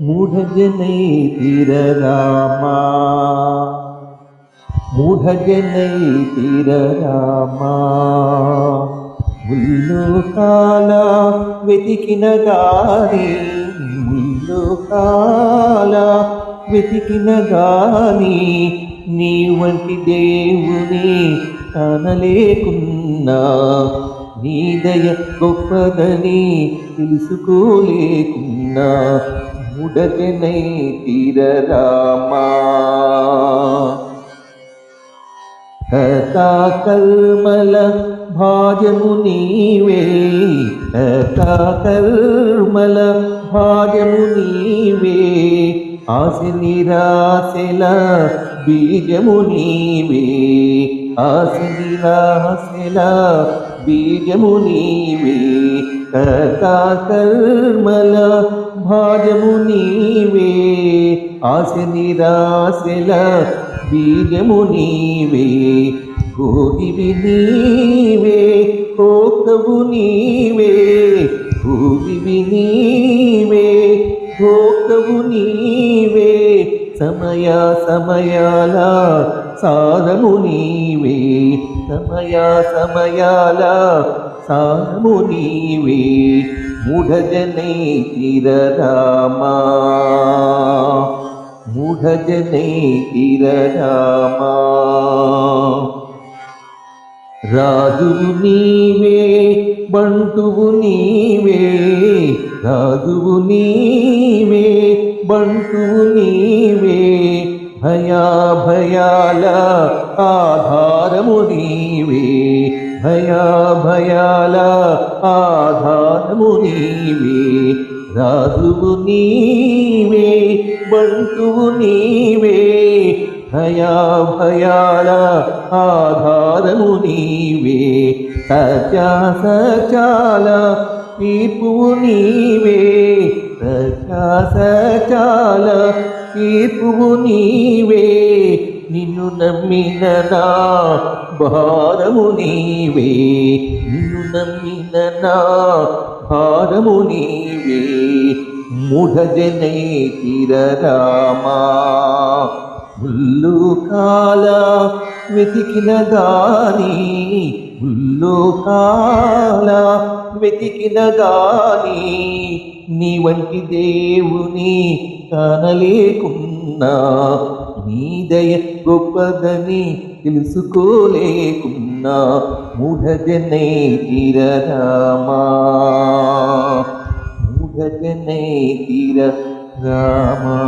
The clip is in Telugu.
మూఢజనై తీర రామా, మూఢజనై తీర రామా. ముల్లోకాల వెతికిన గాని, ముల్లోకాల వెతికిన గాని నీ వంటి దేవుని కానలేకున్నా, నీ దయ గొప్పదని తెలుసుకోలేకున్నా. మూఢజనై తీర రామా. కర్తా కర్మల భాగ్యము నీవే, కర్తా కర్మల భాగ్యము నీవే. ఆశ నిరాశల బీజము నీవే, ఆశ నిరాశల బీజము నీవే. కర్తా కర్మల భాగ్యము నీవే, ఆశ నిరాశల బీజము నీవే. కోటివి నీవే, కోకవు నీవే, కోటివి నీవే, కోకవు నీవే. సమయ సమయాల సారము నీవే, సమయ సమయాల సారము నీవే. మూఢజనై తీర రామా, మూఢజనై తీర రామా. రాజువు నీవే, బంటువు నీవే, రాజువు నీవే, బంటువు నీవే. భయాభయాల ఆధారము నీవే, భయాభయాల ఆధారము నీవే. రాజువు నీవే, బంటువు నీవే, భయాభయాల ఆధారము నీవే. సత్యా సత్యాల తీర్పువు నీవే, సత్యా సత్యాల తీర్పువు నీవే. నిన్ను నమ్మిన నా భారము నీవే, నిన్ను నమ్మిన నా భారము నీవే. మూఢజనై తీర రామా. ముల్లోకాల వెతికిన గాని, ముల్లోకాల వెతికిన గాని నీ వంటి దేవుని కానలేకున్నా, నీ దయ గొప్పదని తెలుసుకోలేకున్నా. మూఢజనై తీర రామా, మూఢజనై తీర రామా.